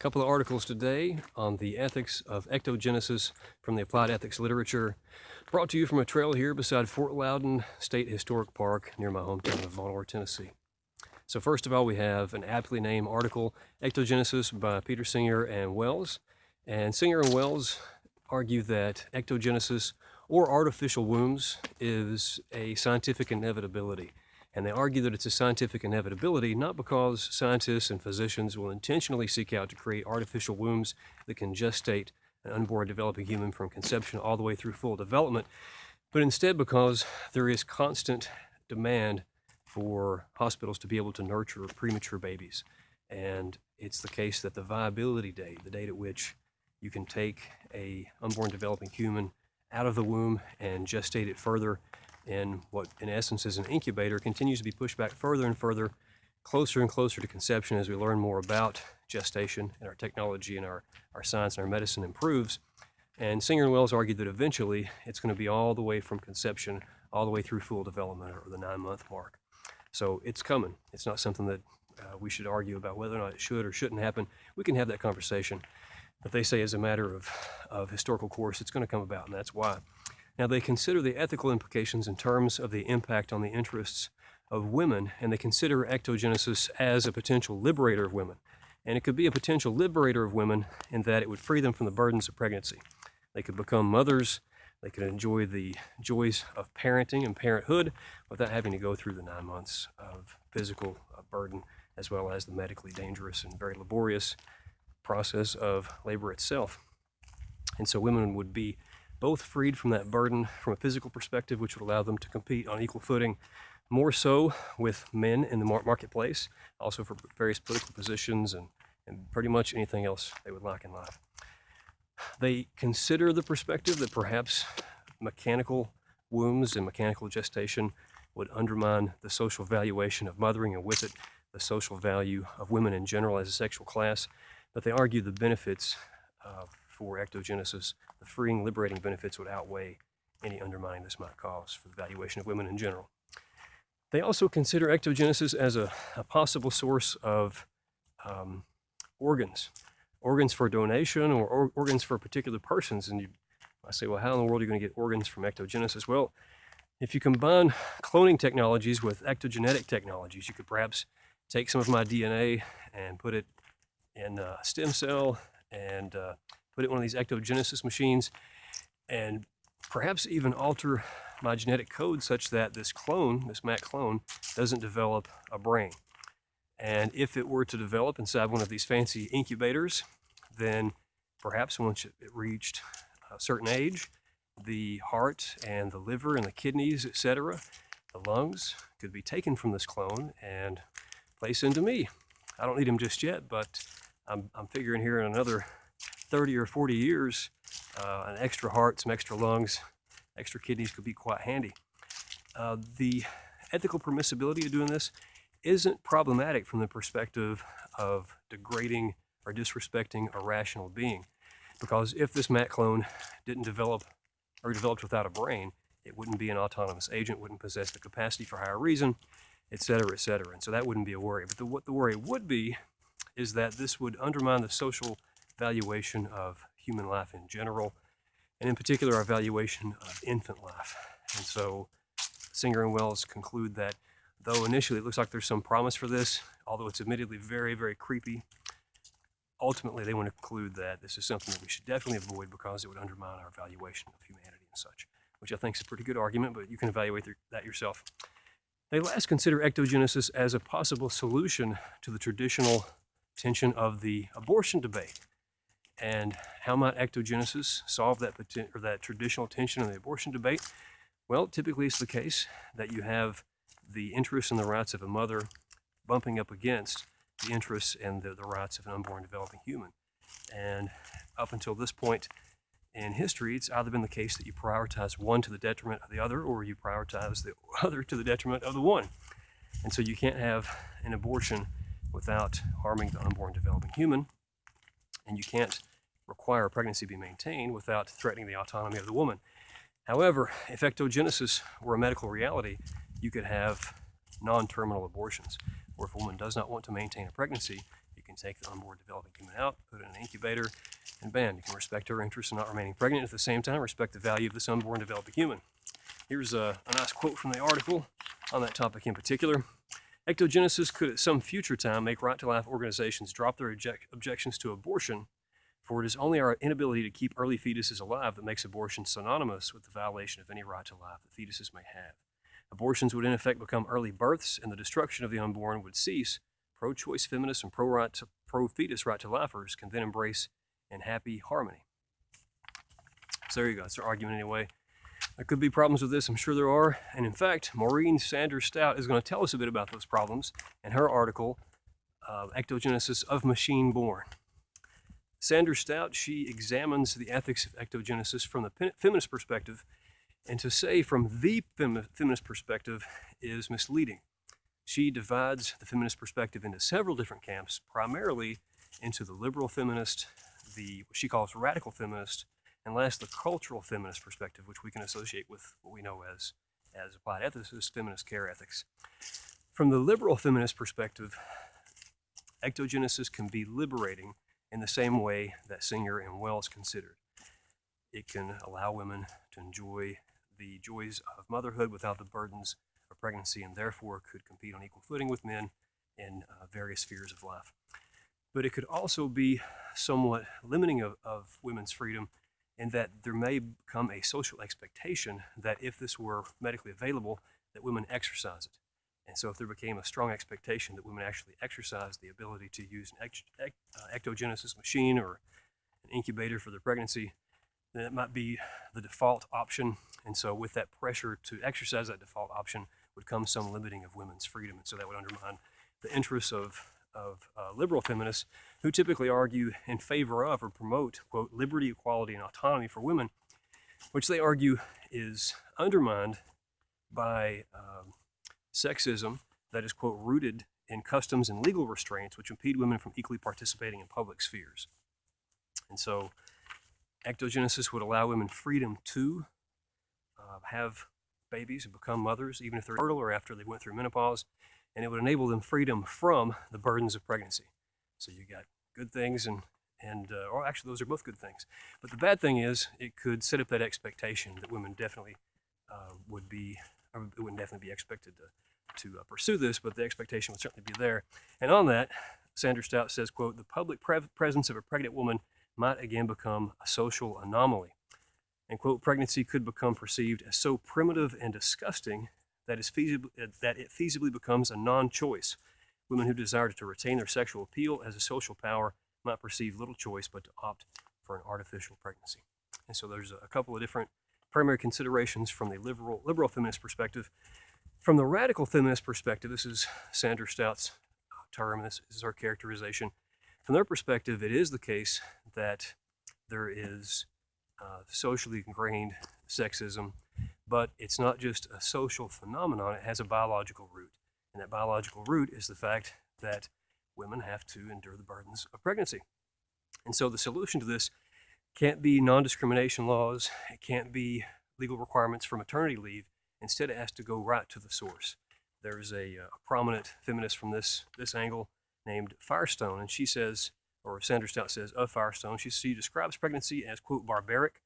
couple of articles today on the ethics of ectogenesis from the applied ethics literature, brought to you from a trail here beside Fort Loudon State Historic Park near my hometown of Vonore, Tennessee. So first of all, we have an aptly named article, Ectogenesis by Peter Singer and Wells. And Singer and Wells argue that ectogenesis or artificial wombs is a scientific inevitability. And they argue that it's a scientific inevitability not because scientists and physicians will intentionally seek out to create artificial wombs that can gestate an unborn developing human from conception all the way through full development, but instead because there is constant demand for hospitals to be able to nurture premature babies. And it's the case that the viability date, the date at which you can take a unborn developing human out of the womb and gestate it further in what in essence is an incubator, continues to be pushed back further and further, closer and closer to conception as we learn more about gestation and our technology and our science and our medicine improves. And Singer and Wells argued that eventually it's going to be all the way from conception all the way through full development, or the 9-month mark. So it's coming. It's not something that we should argue about whether or not it should or shouldn't happen. We can have that conversation. But they say as a matter of historical course, it's going to come about, and that's why. Now, they consider the ethical implications in terms of the impact on the interests of women, and they consider ectogenesis as a potential liberator of women. And it could be a potential liberator of women in that it would free them from the burdens of pregnancy. They could become mothers. They could enjoy the joys of parenting and parenthood without having to go through the 9 months of physical burden, as well as the medically dangerous and very laborious process of labor itself. And so women would be both freed from that burden from a physical perspective, which would allow them to compete on equal footing, more so with men in the marketplace, also for various political positions and pretty much anything else they would like in life. They consider the perspective that perhaps mechanical wombs and mechanical gestation would undermine the social valuation of mothering, and with it, the social value of women in general as a sexual class. But they argue the benefits for ectogenesis, the freeing, liberating benefits would outweigh any undermining this might cause for the valuation of women in general. They also consider ectogenesis as a possible source of organs for donation, or organs for particular persons. And I say, well, how in the world are you going to get organs from ectogenesis? Well, if you combine cloning technologies with ectogenetic technologies, you could perhaps take some of my DNA and put it in a stem cell and put it in one of these ectogenesis machines, and perhaps even alter my genetic code such that this clone, this Mac clone, doesn't develop a brain. And if it were to develop inside one of these fancy incubators, then perhaps once it reached a certain age, the heart and the liver and the kidneys, etc., the lungs, could be taken from this clone and placed into me. I don't need them just yet, but I'm figuring here in another 30 or 40 years, an extra heart, some extra lungs, extra kidneys could be quite handy. The ethical permissibility of doing this isn't problematic from the perspective of degrading or disrespecting a rational being, because if this Mac clone didn't develop or developed without a brain, it wouldn't be an autonomous agent, wouldn't possess the capacity for higher reason, etc., etc. And so that wouldn't be a worry. But what the worry would be is that this would undermine the social valuation of human life in general, and in particular our valuation of infant life. And so Singer and Wells conclude that though initially it looks like there's some promise for this, although it's admittedly very, very creepy, ultimately they want to conclude that this is something that we should definitely avoid because it would undermine our valuation of humanity and such, which I think is a pretty good argument, but you can evaluate that yourself. They last consider ectogenesis as a possible solution to the traditional tension of the abortion debate. And how might ectogenesis solve that traditional tension in the abortion debate? Well, typically it's the case that you have the interests and the rights of a mother bumping up against the interests and the rights of an unborn developing human. And up until this point in history, it's either been the case that you prioritize one to the detriment of the other, or you prioritize the other to the detriment of the one. And so you can't have an abortion without harming the unborn developing human, and you can't require a pregnancy be maintained without threatening the autonomy of the woman. However, if ectogenesis were a medical reality, you could have non-terminal abortions, where if a woman does not want to maintain a pregnancy, you can take the unborn developing human out, put an incubator, and bam, you can respect her interest in not remaining pregnant, and at the same time respect the value of this unborn developing human. Here's a nice quote from the article on that topic in particular. Ectogenesis could at some future time make right-to-life organizations drop their objections to abortion, for it is only our inability to keep early fetuses alive that makes abortion synonymous with the violation of any right to life that fetuses may have. Abortions would in effect become early births, and the destruction of the unborn would cease. Pro-choice feminists and pro-fetus right-to-lifers can then embrace in happy harmony. So there you go. That's their argument anyway. There could be problems with this. I'm sure there are. And in fact, Maureen Sander-Staudt is going to tell us a bit about those problems in her article, Ectogenesis of Machine Born. Sander-Staudt, she examines the ethics of ectogenesis from the feminist perspective, and to say from the feminist perspective is misleading. She divides the feminist perspective into several different camps, primarily into the liberal feminist, what she calls radical feminist, and last, the cultural feminist perspective, which we can associate with what we know as applied ethicists, feminist care ethics. From the liberal feminist perspective, ectogenesis can be liberating in the same way that Singer and Wells considered. It can allow women to enjoy the joys of motherhood without the burdens of pregnancy, and therefore could compete on equal footing with men in various spheres of life. But it could also be somewhat limiting of women's freedom, in that there may become a social expectation that if this were medically available, that women exercise it. And so if there became a strong expectation that women actually exercise the ability to use an ectogenesis machine or an incubator for their pregnancy, then it might be the default option. And so with that pressure to exercise that default option would come some limiting of women's freedom. And so that would undermine the interests of liberal feminists, who typically argue in favor of or promote, quote, liberty, equality, and autonomy for women, which they argue is undermined by sexism that is, quote, rooted in customs and legal restraints which impede women from equally participating in public spheres. And so ectogenesis would allow women freedom to have babies and become mothers, even if they're fertile or after they went through menopause, and it would enable them freedom from the burdens of pregnancy. So you got good things or actually those are both good things. But the bad thing is it could set up that expectation that women definitely wouldn't definitely be expected to pursue this, but the expectation would certainly be there. And on that, Sander-Staudt says, quote, the public presence of a pregnant woman might again become a social anomaly. And, quote, pregnancy could become perceived as so primitive and disgusting that it feasibly becomes a non-choice. Women who desire to retain their sexual appeal as a social power might perceive little choice but to opt for an artificial pregnancy. And so there's a couple of different primary considerations from the liberal feminist perspective. From the radical feminist perspective, this is Sander-Staudt's term, this is her characterization. From their perspective, it is the case that there is socially ingrained sexism, but it's not just a social phenomenon, it has a biological root. And that biological root is the fact that women have to endure the burdens of pregnancy. And so the solution to this can't be non-discrimination laws, it can't be legal requirements for maternity leave. Instead, it has to go right to the source. There's a prominent feminist from this angle named Firestone, and she says, or Sander-Staudt says of Firestone, she describes pregnancy as, quote, barbaric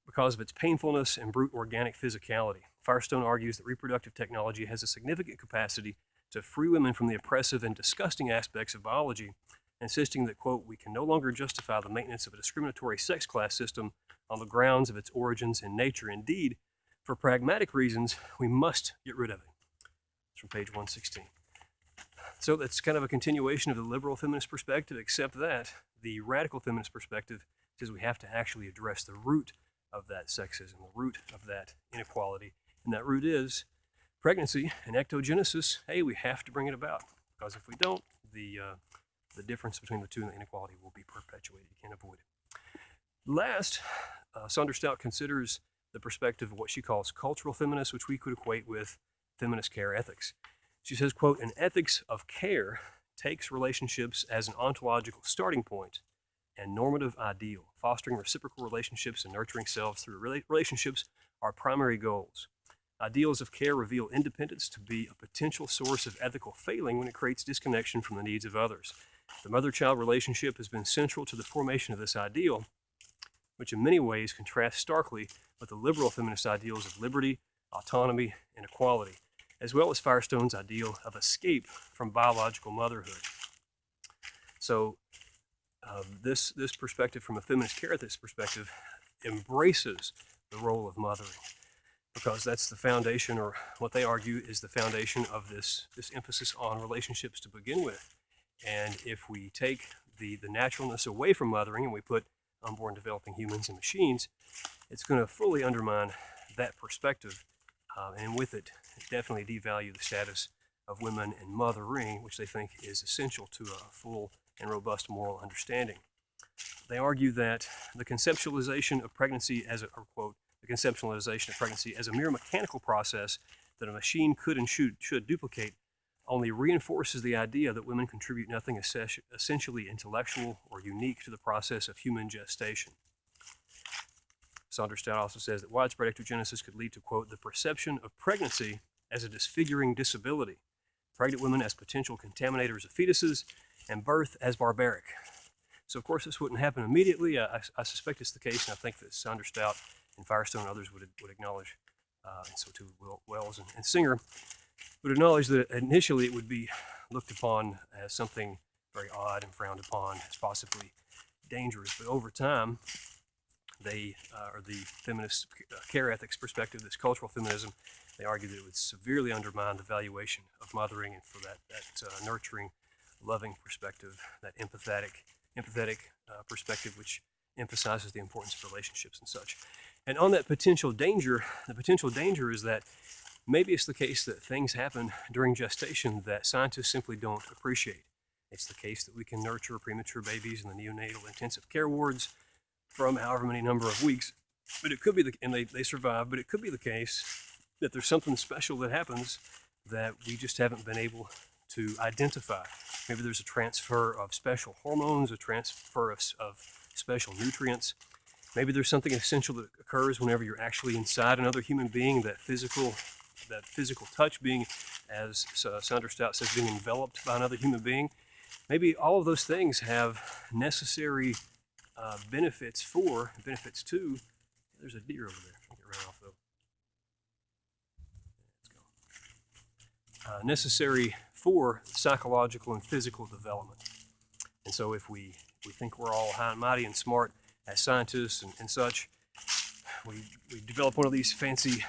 because of its painfulness and brute organic physicality. Firestone argues that reproductive technology has a significant capacity to free women from the oppressive and disgusting aspects of biology, insisting that, quote, we can no longer justify the maintenance of a discriminatory sex class system on the grounds of its origins in nature. Indeed, for pragmatic reasons, we must get rid of it. It's from page 116. So that's kind of a continuation of the liberal feminist perspective, except that the radical feminist perspective says we have to actually address the root of that sexism, the root of that inequality. And that root is pregnancy and ectogenesis. Hey, we have to bring it about, because if we don't, the difference between the two and the inequality will be perpetuated. You can't avoid it. Last, Sander-Staudt considers the perspective of what she calls cultural feminists, which we could equate with feminist care ethics. She says, quote, an ethics of care takes relationships as an ontological starting point and normative ideal. Fostering reciprocal relationships and nurturing selves through relationships are primary goals. Ideals of care reveal independence to be a potential source of ethical failing when it creates disconnection from the needs of others. The mother-child relationship has been central to the formation of this ideal, which in many ways contrasts starkly with the liberal feminist ideals of liberty, autonomy, and equality, as well as Firestone's ideal of escape from biological motherhood. So this perspective from a feminist care ethics perspective embraces the role of mothering, because that's the foundation, or what they argue is the foundation of this emphasis on relationships to begin with. And if we take the naturalness away from mothering and we put unborn developing humans and machines, it's going to fully undermine that perspective, and with it definitely devalue the status of women in mothering, which they think is essential to a full and robust moral understanding. They argue that the conceptualization of pregnancy as the conceptualization of pregnancy as a mere mechanical process that a machine could and should duplicate only reinforces the idea that women contribute nothing essentially intellectual or unique to the process of human gestation. Sander-Staudt also says that widespread ectogenesis could lead to, quote, the perception of pregnancy as a disfiguring disability, pregnant women as potential contaminators of fetuses, and birth as barbaric. So, of course, this wouldn't happen immediately. I suspect it's the case, and I think that Sander-Staudt and Firestone and others would acknowledge, and so too Wells and Singer, would acknowledge that initially it would be looked upon as something very odd and frowned upon as possibly dangerous. But over time, they, or the feminist care ethics perspective, this cultural feminism, they argue that it would severely undermine the valuation of mothering, and for that nurturing, loving perspective, that empathetic perspective, which emphasizes the importance of relationships and such. And on that potential danger, the potential danger is that maybe it's the case that things happen during gestation that scientists simply don't appreciate. It's the case that we can nurture premature babies in the neonatal intensive care wards from however many number of weeks, but it could be and they survive, but it could be the case that there's something special that happens that we just haven't been able to identify. Maybe there's a transfer of special hormones, a transfer of special nutrients. Maybe there's something essential that occurs whenever you're actually inside another human being, that physical touch being, as Sander-Staudt says, being enveloped by another human being. Maybe all of those things have necessary benefits to. There's a deer over there. I'll get right off though. Let's go. Necessary for psychological and physical development. And so if we think we're all high and mighty and smart as scientists and such, we develop one of these fancy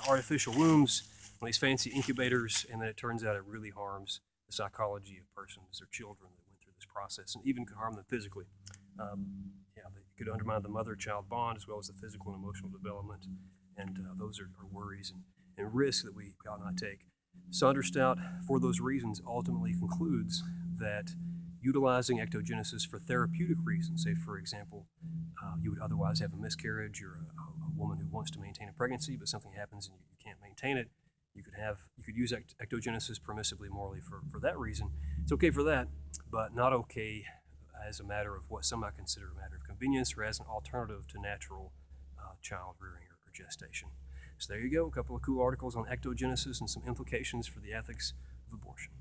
artificial wombs, one of these fancy incubators, and then it turns out it really harms the psychology of persons or children that went through this process, and even could harm them physically. It could undermine the mother-child bond as well as the physical and emotional development, and those are worries and risks that we ought not take. Sander-Staudt, for those reasons, ultimately concludes that utilizing ectogenesis for therapeutic reasons, say for example, you would otherwise have a miscarriage, you're a woman who wants to maintain a pregnancy, but something happens and you can't maintain it, you could use ectogenesis permissibly, morally, for that reason. It's okay for that, but not okay as a matter of what some might consider a matter of convenience, or as an alternative to natural child rearing or gestation. So there you go, a couple of cool articles on ectogenesis and some implications for the ethics of abortion.